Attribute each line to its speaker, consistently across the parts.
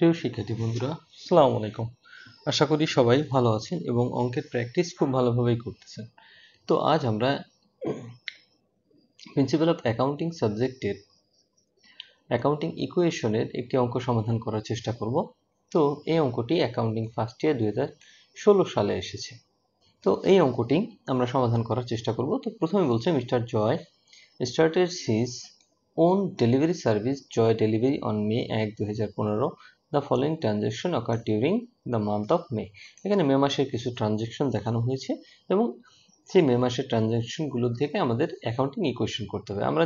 Speaker 1: প্রিয় শিক্ষার্থী বন্ধুরা, আসসালামু আলাইকুম। আশা করি সবাই ভালো আছেন এবং অঙ্কের প্র্যাকটিস খুব ভালোভাবেই করতেছেন। তো আজ আমরা প্রিন্সিপাল অফ অ্যাকাউন্টিং সাবজেক্টের অ্যাকাউন্টিং ইকুয়েশনের একটি অঙ্ক সমাধান করার চেষ্টা করব। তো এই অঙ্কটি অ্যাকাউন্টিং ফার্স্ট ইয়ার 2016 সালে এসেছে। তো এই অঙ্কটি আমরা সমাধান করার চেষ্টা করব। তো প্রথমে বলছে mister Joy started his own delivery service Joy Delivery on May 1, 2015. The following transaction occurred during the month of May. এখানে মে মাসের কিছু ট্রানজ্যাকশন দেখানো হয়েছে এবং সেই মে মাসের ট্রানজ্যাকশনগুলো থেকে আমাদের অ্যাকাউন্টিং ইকুয়েশন করতে হবে। আমরা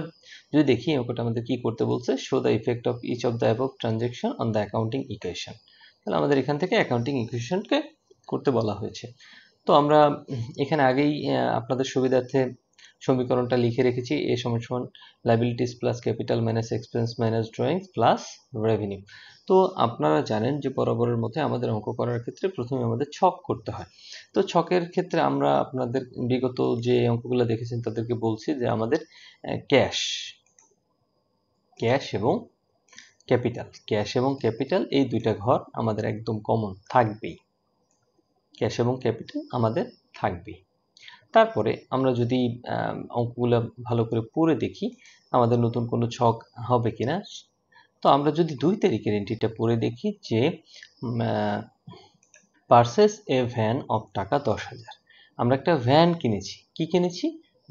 Speaker 1: যদি দেখি ওটা আমাদের কি করতে বলছে, show the effect of each of the above transaction on the accounting equation. তাহলে আমাদের এখান থেকে অ্যাকাউন্টিং ইকুয়েশনকে করতে বলা হয়েছে। তো আমরা এখানে আগেই আপনাদের সুবিধার্থে সমীকরণটা লিখে রেখেছি। এ সমান সমান liabilities plus capital minus expense minus drawings plus revenue. তো আপনারা জানেন যে বরাবরের মধ্যে আমাদের অঙ্ক করার ক্ষেত্রে প্রথমে আমাদের ছক করতে হয়। তো ছকের ক্ষেত্রে আমরা আপনাদের বিগত যে অঙ্কগুলো দেখেছেন তাদেরকে বলছি যে আমাদের ক্যাশ এবং ক্যাপিটাল এই দুইটা ঘর আমাদের একদম কমন থাকবেই। ক্যাশ এবং ক্যাপিটাল আমাদের থাকবেই। তারপরে আমরা যদি অঙ্কগুলো ভালো করে পড়ে দেখি আমাদের নতুন কোনো ছক হবে কিনা। তো আমরা যদি 2 তারিখের এন্ট্রিটা পড়ে দেখি যে পারচেস এ ভ্যান অফ টাকা 10,000। আমরা একটা ভ্যান কিনেছি। কি কিনেছি?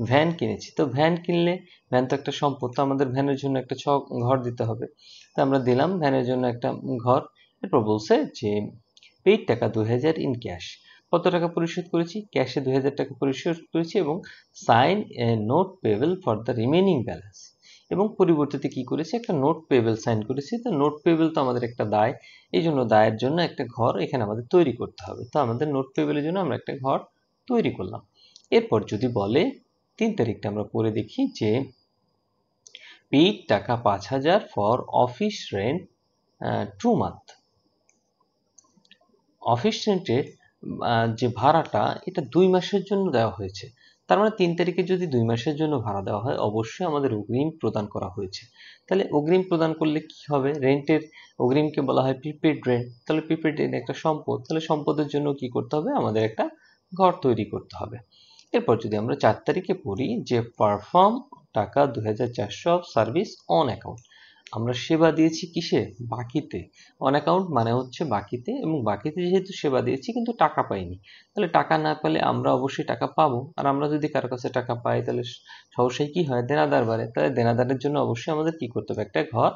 Speaker 1: ভ্যান কিনেছি। তো ভ্যান কিনলে ভ্যান তো একটা সম্পদ, তো আমাদের ভ্যানের জন্য একটা ছক ঘর দিতে হবে। তো আমরা দিলাম ভ্যানের জন্য একটা ঘর। এরপর বলছে যে পেইড টাকা 2,000 ইন ক্যাশ। কত টাকা পরিশোধ করেছি? ক্যাশে 2,000 টাকা পরিশোধ করেছি এবং sign a note payable for the remaining balance. এবং পরিবর্তিতে কি করেছি? একটা নোট পেয়েবল সাইন করেছি। তো নোট পেয়েবল তো আমাদের একটা দায়, এই জন্য দায়ের জন্য একটা ঘর এখানে আমাদের তৈরি করতে হবে। তো আমাদের নোট পেয়েবলের জন্য আমরা একটা ঘর তৈরি করলাম। এরপর যদি বলে 3 তারিখটা আমরা পড়ে দেখি যে পেইড টাকা 5,000 for office rent 2 month. Office রেন্টের যে ভাড়াটা এটা 2 মাসের জন্য দেওয়া হয়েছে। তার মানে 3 তারিখে যদি 2 মাসের জন্য ভাড়া দেওয়া হয় অবশ্যই আমাদের অগ্রিম প্রদান করা হয়েছে। তাহলে অগ্রিম প্রদান করলে কি হবে? রেন্টের অগ্রিমকে বলা হয় প্রিপেড রেন্ট। তাহলে প্রিপেড রেন্ট একটা সম্পদ, তাহলে সম্পদের জন্য কি করতে হবে? আমাদের একটা ঘর তৈরি করতে হবে। এরপর যদি আমরা 4 তারিখে পড়ি যে পারফর্ম টাকা 2,400 অফ সার্ভিস অন অ্যাকাউন্ট। আমরা সেবা দিয়েছি কিসে? বাকিতে। অন অ্যাকাউন্ট মানে হচ্ছে বাকিতে, এবং বাকিতে যেহেতু সেবা দিয়েছি কিন্তু টাকা পাইনি, তাহলে টাকা না পেলে আমরা অবশ্যই টাকা পাবো। আর আমরা যদি কারো কাছে টাকা পাই তাহলে সহসাই কি হয়? দেনাদার বাড়ে। তাহলে দেনাদারের জন্য অবশ্যই আমাদের কি করতে হবে? একটা ঘর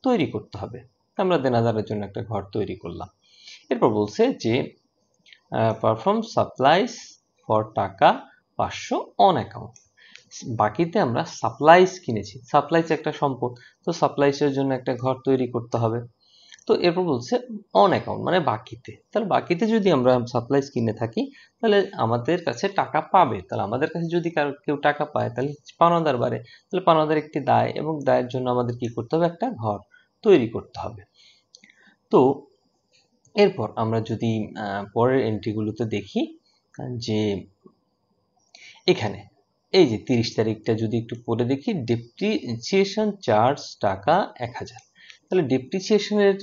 Speaker 1: তৈরি করতে হবে। আমরা দেনাদারের জন্য একটা ঘর তৈরি করলাম। এরপর বলছে যে পারফর্ম সাপ্লাইস ফর টাকা 500 অন অ্যাকাউন্ট। বাকিতে আমরা সাপ্লাইস কিনেছি। সাপ্লাইস একটা সম্পদ, তো সাপ্লাইসের জন্য একটা ঘর তৈরি করতে হবে। তো এরপর বলছে অন অ্যাকাউন্ট মানে বাকিতে। তাহলে বাকিতে যদি আমরা সাপ্লাইস কিনে থাকি তাহলে আমাদের কাছে টাকা পাবে। তাহলে আমাদের কাছে যদি কেউ টাকা পায় তাহলে পাওনাদার বাড়ে। তাহলে পাওনাদার একটি দায়, এবং দায়ের জন্য আমাদের কি করতে হবে? একটা ঘর তৈরি করতে হবে। তো এরপর আমরা যদি পরের এন্ট্রিগুলোতে দেখি যে এখানে এই যে 30 তারিখটা যদি একটু পড়ে দেখি, ডেপ্রিসিয়েশন চার্জ টাকা 1,000। তাহলে ডেপ্রিসিয়েশনের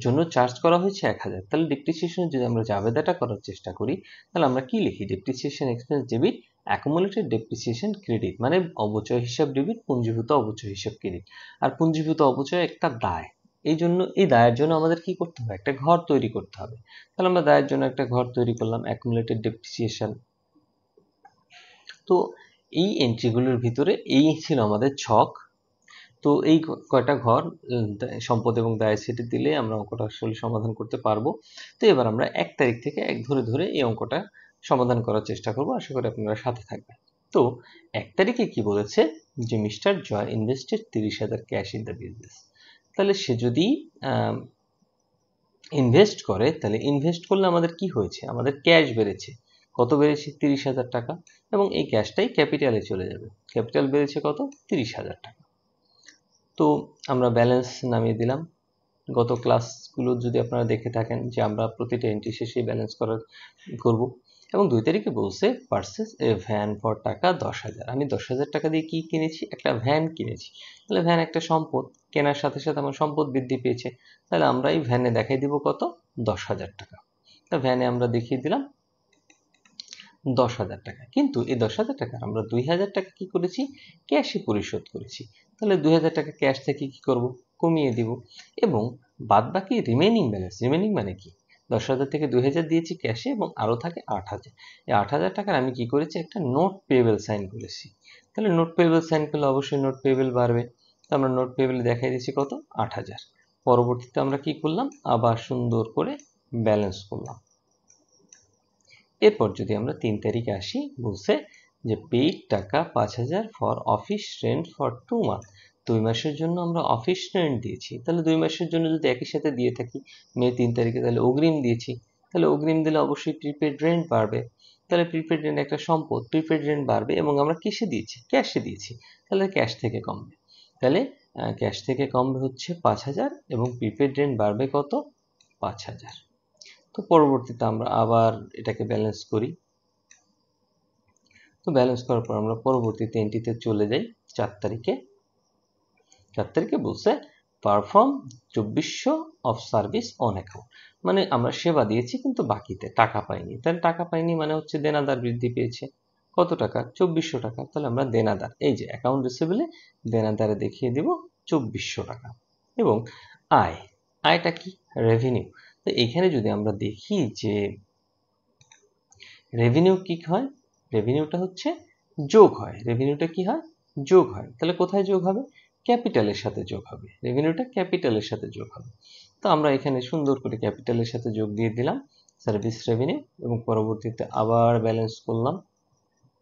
Speaker 1: জন্য চার্জ করা হয়েছে 1,000। তাহলে ডেপ্রিসিয়েশনের যদি আমরা জাবেদাটা করার চেষ্টা করি তাহলে আমরা কি লিখি? Depreciation expense debit accumulated depreciation credit, মানে অবচয় হিসাব ডেবিট, পুঞ্জীভূত অবচয় হিসাব ক্রেডিট। আর পুঞ্জীভূত অবচয় একটা দায়, এই জন্য এই দায়ের জন্য আমাদের কি করতে হবে? একটা ঘর তৈরি করতে হবে। তাহলে আমরা দায়ের জন্য একটা ঘর তৈরি করলাম, অ্যাকুমুলেটেড ডেপ্রিসিয়েশন। তো এই এন্ট্রিগুলোর ভিতরে এই ছিল আমাদের ছক। তো এই কয়টা ঘর সম্পদ এবং দায় সেটে দিলে আমরা অঙ্কটা আসলে সমাধান করতে পারবো। তো এবার আমরা 1 তারিখ থেকে এক ধরে ধরে এই অঙ্কটা সমাধান করার চেষ্টা করব। আশা করি আপনারা সাথে থাকবেন। তো 1 তারিখে কি বলেছে যে Mr Joy invested 30,000 cash in the business. তাহলে সে যদি ইনভেস্ট করে, তাহলে ইনভেস্ট করলে আমাদের কি হয়েছে? আমাদের ক্যাশ বেড়েছে। কত বেড়েছে? 30,000 টাকা। এবং এই ক্যাশটাই ক্যাপিটালে চলে যাবে। ক্যাপিটাল বেড়েছে কত? 30,000 টাকা। তো আমরা ব্যালেন্স নামিয়ে দিলাম। গত ক্লাসগুলো যদি আপনারা দেখে থাকেন যে আমরা প্রতিটা এন্ট্রি শেষে ব্যালেন্স করব। এবং 2 তারিখে বলছে পারচেজ এ ভ্যান ফর টাকা 10,000। আমি 10,000 টাকা দিয়ে কি কিনেছি? একটা ভ্যান কিনেছি। তাহলে ভ্যান একটা সম্পদ, কেনার সাথে সাথে আমার সম্পদ বৃদ্ধি পেয়েছে। তাহলে আমরা এই ভ্যানে দেখাই দিব কত? 10,000 টাকা। তা ভ্যানে আমরা দেখিয়ে দিলাম 10,000 টাকা। কিন্তু এই 10,000 টাকা আমরা 2,000 টাকা কি করেছি? ক্যাশে পরিশোধ করেছি। তাহলে 2,000 টাকা ক্যাশ থেকে কি করব? কমিয়ে দিব। এবং বাদবাকি রিমেনিং ব্যালেন্স, রিমেনিং মানে কি? 10,000 থেকে 2,000 দিয়েছি ক্যাশে এবং আরও থাকে 8,000। এই 8,000 টাকার আমি কি করেছি? একটা নোট পেয়েবল সাইন করেছি। তাহলে নোট পেয়েবল সাইন করলে অবশ্যই নোট পেয়েবল বাড়বে। তো আমরা নোট পেয়েবলে দেখাই দিয়েছি কত? 8,000। পরবর্তীতে আমরা কি করলাম? আবার সুন্দর করে ব্যালেন্স করলাম। এরপর যদি আমরা 3 তারিখে আসি, বলছে যে পেইড টাকা 5,000 for office rent for 2 month. 2 মাসের জন্য আমরা অফিস রেন্ট দিয়েছি। তাহলে 2 মাসের জন্য যদি একই সাথে দিয়ে থাকি মে 3 তারিখে, তাহলে অগ্রিম দিয়েছি। তাহলে অগ্রিম দিলে অবশ্যই প্রিপেড রেন্ট বাড়বে। তাহলে প্রিপেড রেন্ট একটা সম্পদ, প্রিপেড রেন্ট বাড়বে এবং আমরা কিসে দিয়েছি? ক্যাশে দিয়েছি। তাহলে ক্যাশ থেকে কমবে। তাহলে ক্যাশ থেকে কমবে হচ্ছে 5,000 এবং প্রিপেড রেন্ট বাড়বে কত? 5,000। তো পরবর্তীতে আমরা আবার এটাকে ব্যালেন্স করি। তো ব্যালেন্স করার পর আমরা পরবর্তীতে এন্ট্রিতে চলে যাই 4 তারিখে। 4 তারিখে বলছে perform 2400 of service on account. মানে আমরা সেবা দিয়েছি কিন্তু বাকিতে টাকা পাইনি। তাহলে টাকা পাইনি মানে হচ্ছে দেনাদার বৃদ্ধি পেয়েছে। কত টাকা? 2400 টাকা। তাহলে আমরা দেনাদার, এই যে অ্যাকাউন্ট রিসিভেবলে দেনাদারে দেখিয়ে দিব 2400 টাকা। এবং আয়, আয়টা কি? রেভিনিউ। তো এখানে যদি আমরা দেখি যে রেভিনিউ কি হয়? রেভিনিউটা হচ্ছে যোগ হয়। রেভিনিউটা কি হয়? যোগ হয়। তাহলে কোথায় যোগ হবে? ক্যাপিটালের সাথে যোগ হবে। রেভিনিউটা ক্যাপিটালের সাথে যোগ হবে। তো আমরা এখানে সুন্দর করে ক্যাপিটালের সাথে যোগ দিয়ে দিলাম সার্ভিস রেভিনিউ এবং পরবর্তীতে আবার ব্যালেন্স করলাম।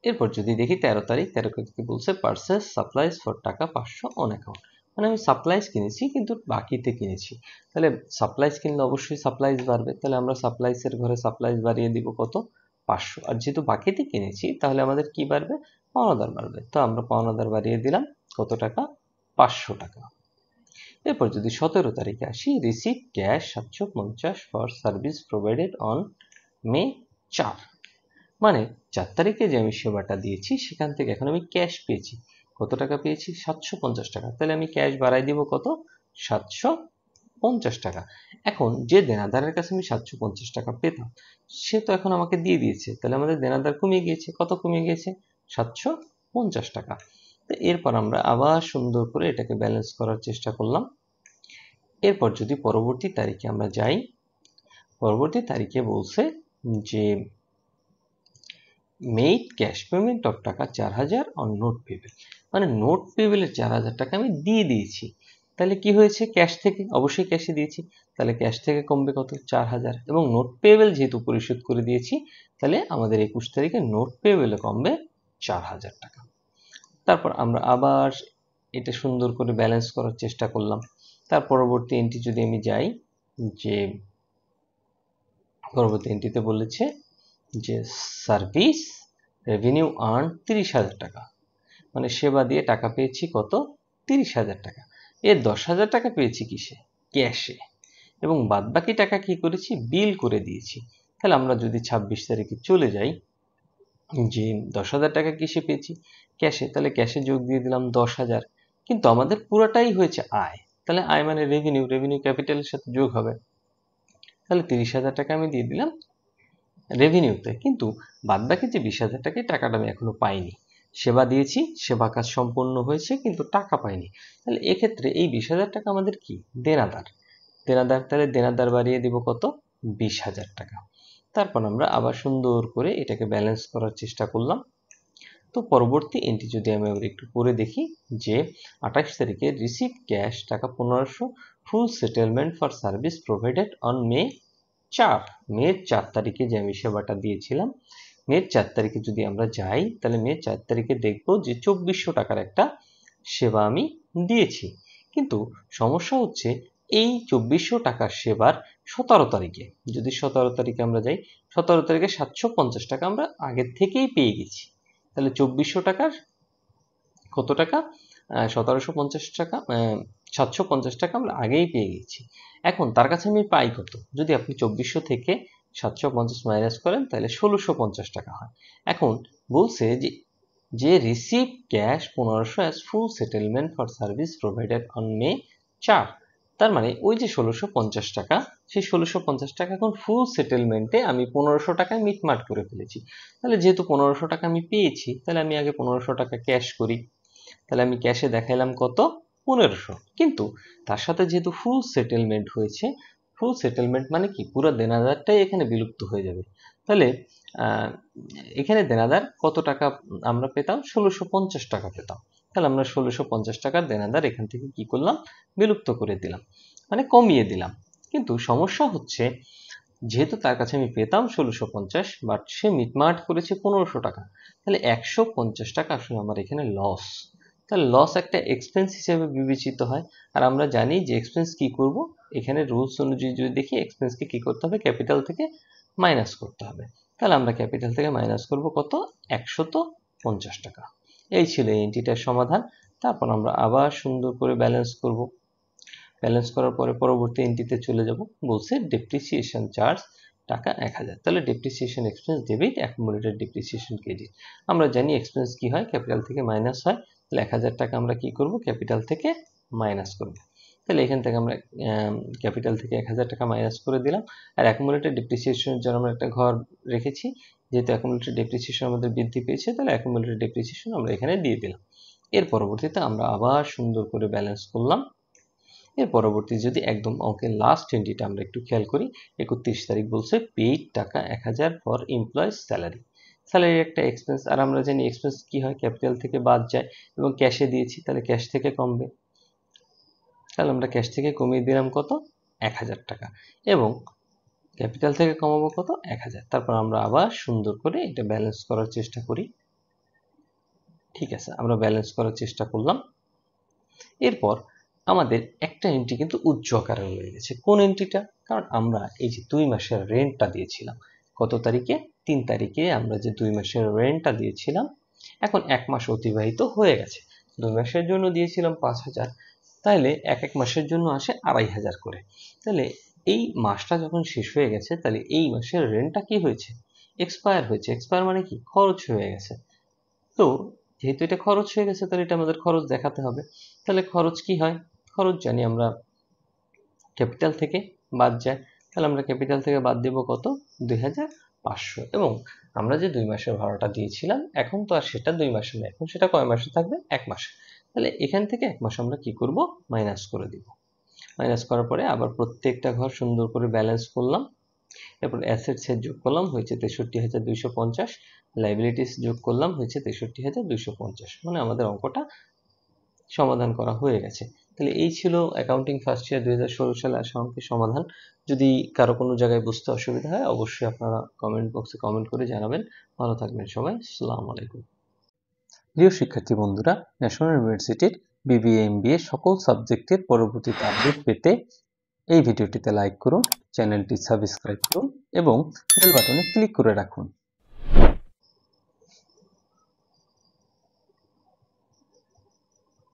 Speaker 1: এরপর যদি দেখি 13 তারিখ, 13 তারিখে বলছে পারচেজ সাপ্লাইজ ফর টাকা 500 অন অ্যাকাউন্ট। মানে আমি সাপ্লাইজ কিনেছি কিন্তু বাকিতে কিনেছি। তাহলে সাপ্লাইজ কিনলে অবশ্যই সাপ্লাইজ বাড়বে। তাহলে আমরা সাপ্লাইজের ঘরে সাপ্লাইজ বাড়িয়ে দিব কত? 500। আর যেহেতু বাকিতে কিনেছি তাহলে আমাদের কি বাড়বে? পাওনাদার বাড়বে। তো আমরা পাওনাদার বাড়িয়ে দিলাম কত টাকা? 500 টাকা। এরপর যদি 17 তারিখে আসি, receive cash 750 for service provided on May 4। মানে 4 তারিখে যে আমি সেবাটা দিয়েছি সেখান থেকে এখন আমি ক্যাশ পেয়েছি। কত টাকা পেয়েছি? 750 টাকা। তাহলে আমি ক্যাশ বাড়াই দিব কত? 750 টাকা। এখন যে দেনাদারের কাছে আমি 750 টাকা পেতাম সে তো এখন আমাকে দিয়ে দিয়েছে। তাহলে আমাদের দেনাদার কমে গিয়েছে। কত কমে গিয়েছে? 750 টাকা। তো এরপর আমরা আবার সুন্দর করে এটাকে ব্যালেন্স করার চেষ্টা করলাম। এরপর যদি পরবর্তী তারিখে আমরা যাই, পরবর্তী তারিখে বলছে যে মেড ক্যাশ পেমেন্ট অফ টাকা 4,000 অন নোট পেবেল। মানে নোট পেবেলের 4,000 টাকা আমি দিয়ে দিয়েছি। তাহলে কি হয়েছে? ক্যাশ থেকে, অবশ্যই ক্যাশে দিয়েছি। তাহলে ক্যাশ থেকে কমবে কত? 4,000। এবং নোট পেবেল যেহেতু পরিশোধ করে দিয়েছি তাহলে আমাদের 21 তারিখে নোট পেবেলে কমবে 4,000 টাকা। তারপর আমরা আবার এটা সুন্দর করে ব্যালেন্স করার চেষ্টা করলাম। তার পরবর্তী এন্ট্রি যদি আমি যাই, যে পরবর্তী এন্ট্রিতে বলেছে যে সার্ভিস রেভিনিউ আর্ন 30,000 টাকা। মানে সেবা দিয়ে টাকা পেয়েছি কত? 30,000 টাকা। এর 10,000 টাকা পেয়েছি কিসে? ক্যাশে। এবং বাদবাকি টাকা কি করেছি? বিল করে দিয়েছি। তাহলে আমরা যদি 26 তারিখে চলে যাই, যে 10,000 টাকা কিসে পেয়েছি? ক্যাশে। তাহলে ক্যাশে যোগ দিয়ে দিলাম 10,000। কিন্তু আমাদের পুরোটাই হয়েছে আয়। তাহলে আয় মানে রেভিনিউ, রেভিনিউ ক্যাপিটালের সাথে যোগ হবে। তাহলে 30,000 টাকা আমি দিয়ে দিলাম রেভিনিউতে। কিন্তু বাদবাকি যে 20,000 টাকা, টাকাটা আমি এখনো পাইনি। সেবা দিয়েছি, সেবা কাজ সম্পন্ন হয়েছে কিন্তু টাকা পাইনি। তাহলে এক্ষেত্রে এই 20,000 টাকা আমাদের কি? দেনাদার। দেনাদার, তাহলে দেনাদার বাড়িয়ে দিব কত? 20,000 টাকা। তারপর আমরা আবার সুন্দর করে এটাকে ব্যালেন্স করার চেষ্টা করলাম। তো পরবর্তী এন্ট্রি যদি আমি আবার একটু পরে দেখি, যে 28 তারিখে রিসিভ ক্যাশ টাকা 1500 full settlement for service provided on May 4। May 4 তারিখে যে আমি সেবাটা দিয়েছিলাম, মে 4 তারিখে যদি আমরা যাই তাহলে মে 4 তারিখে দেখব যে 2400 টাকার একটা সেবা আমি দিয়েছি। কিন্তু সমস্যা হচ্ছে এই 2400 টাকার সেবার 17 তারিখে, যদি 17 তারিখে আমরা যাই, 17 তারিখে 750 টাকা আমরা আগের থেকেই পেয়ে গেছি। তাহলে 2400 টাকার কত টাকা? 1750 টাকা, 750 টাকা আমরা আগেই পেয়ে গেছি। এখন তার কাছে আমি পাই কত? যদি আপনি 2400 থেকে 750 মাইনাস করেন তাহলে 1650 টাকা হয়। এখন বলছে যে receive cash 1500 as full settlement for service provided on May 4। তার মানে ওই যে 1650 টাকা, সেই 1650 টাকা এখন ফুল সেটেলমেন্টে আমি 1500 টাকায় মিটমাট করে ফেলেছি। তাহলে যেহেতু 1500 টাকা আমি পেয়েছি, তাহলে আমি আগে 1500 টাকা ক্যাশ করি। তাহলে আমি ক্যাশে দেখাইলাম কত, 1500। কিন্তু তার সাথে যেহেতু ফুল সেটেলমেন্ট হয়েছে, ফুল সেটেলমেন্ট মানে কি, পুরো দেনাদারটাই এখানে বিলুপ্ত হয়ে যাবে। তাহলে এখানে দেনাদার কত টাকা আমরা পেতাম, 1650 টাকা পেতাম। তাহলে আমরা 1650 টাকার দেনাদার এখান থেকে কি করলাম, বিলুপ্ত করে দিলাম, মানে কমিয়ে দিলাম। কিন্তু সমস্যা হচ্ছে, যেহেতু তার কাছে আমি পেতাম 1650, বাট সে মিটমাট করেছে 1500 টাকা, তাহলে 150 টাকা আসলে আমার এখানে লস। তাহলে লস একটা এক্সপেন্স হিসেবে বিবেচিত হয়। আর আমরা জানি যে এক্সপেন্স কি করব, এখানে রুলস অনুযায়ী যদি দেখি, এক্সপেন্সকে কি করতে হবে, ক্যাপিটাল থেকে মাইনাস করতে হবে। তাহলে আমরা ক্যাপিটাল থেকে মাইনাস করব কত, 150 টাকা। এই ছিল এই এন্ট্রিটার সমাধান। তারপর আমরা আবার সুন্দর করে ব্যালেন্স করব। ব্যালেন্স করার পরে পরবর্তী এন্ট্রিতে চলে যাব। বলছে ডেপ্রিসিয়েশন চার্জ টাকা 1000। তাহলে depreciation expense debit, accumulated depreciation credit. আমরা জানি এক্সপেন্স কি হয়, ক্যাপিটাল থেকে মাইনাস হয়। তাহলে 1000 টাকা আমরা কি করব, ক্যাপিটাল থেকে মাইনাস করব। তাহলে এখান থেকে আমরা ক্যাপিটাল থেকে 1000 টাকা মাইনাস করে দিলাম। আর অ্যাকুমুলেটেড ডেপ্রিসিয়েশনের জন্য আমরা একটা ঘর রেখেছি, যেহেতু অ্যাকুমুলেটেড ডেপ্রিসিয়েশন আমাদের বৃদ্ধি পেয়েছে, তাহলে অ্যাকুমুলেটেড ডেপ্রিসিয়েশন আমরা এখানে দিয়ে দিলাম। এর পরবর্তীতে আমরা আবার সুন্দর করে ব্যালেন্স করলাম। এর পরবর্তী যদি একদম অঙ্কের লাস্ট এন্ট্রিটা আমরা একটু খেয়াল করি, 31 তারিখ বলছে পেইড টাকা 1000 ফর এমপ্লয়িজ স্যালারি। স্যালারি একটা এক্সপেন্স, আর আমরা জানি এক্সপেন্স কি হয়, ক্যাপিটাল থেকে বাদ যায় এবং ক্যাশে দিয়েছি, তাহলে ক্যাশ থেকে কমবে। তাহলে আমরা ক্যাশ থেকে কমিয়ে দিলাম কত, 1000 টাকা, এবং ক্যাপিটাল থেকে কমাবো কত, 1000। তারপর আমরা আবার সুন্দর করে এটা ব্যালেন্স করার চেষ্টা করি। ঠিক আছে, আমরা ব্যালেন্স করার চেষ্টা করলাম। এরপর আমাদের একটা এন্ট্রি কিন্তু উচ্চ আকারে রয়ে গেছে। কোন এন্ট্রিটা, কারণ আমরা এই যে 2 মাসের রেন্টটা দিয়েছিলাম, কত তারিখে, 3 তারিখে আমরা যে 2 মাসের রেন্টটা দিয়েছিলাম, এখন 1 মাস অতিবাহিত হয়ে গেছে। 2 মাসের জন্য দিয়েছিলাম 5000, তাহলে এক এক মাসের জন্য আসে 2500 করে। তাহলে এই মাসটা যখন শেষ হয়ে গেছে, তাহলে এই মাসের রেন্টটা কি হয়েছে, এক্সপায়ার হয়েছে। এক্সপায়ার মানে কি, খরচ হয়ে গেছে। তো যেহেতু এটা খরচ হয়ে গেছে, তাহলে এটা আমাদের খরচ দেখাতে হবে। তাহলে খরচ কি হয়, খরচ জানি আমরা ক্যাপিটাল থেকে বাদ যায়। তাহলে আমরা ক্যাপিটাল থেকে বাদ দেব কত, 2500। এবং আমরা যে 2 মাসের ভাড়াটা দিয়েছিলাম, এখন তো আর সেটা 2 মাসে নেই, এখন সেটা কয় মাসে থাকবে, 1 মাসে। তাহলে এখান থেকে 1 মাস আমরা কি করব, মাইনাস করে দিব। মাইনাস করার পরে আবার প্রত্যেকটা ঘর সুন্দর করে ব্যালেন্স করলাম। এরপর অ্যাসেটস এর যোগ করলাম, হয়েছে 63250। লাইবিলিটিস যোগ করলাম, হয়েছে 63250। মানে আমাদের অঙ্কটা সমাধান করা হয়ে গেছে। তাহলে এই ছিল অ্যাকাউন্টিং ফার্স্ট ইয়ার 2016 সালে আসা অঙ্কের সমাধান। যদি কারো কোনো জায়গায় বুঝতে অসুবিধা হয়, অবশ্যই আপনারা কমেন্ট বক্সে কমেন্ট করে জানাবেন। ভালো থাকবেন সবাই, আসসালামু আলাইকুম। প্রিয় শিক্ষার্থী বন্ধুরা, ন্যাশনাল ইউনিভার্সিটির বিবিএ এমবিএ সকল সাবজেক্টের পরবর্তীতে আপডেট পেতে এই ভিডিওটিতে লাইক করুন, চ্যানেলটি সাবস্ক্রাইব করুন এবং বেল বাটনে ক্লিক করে রাখুন।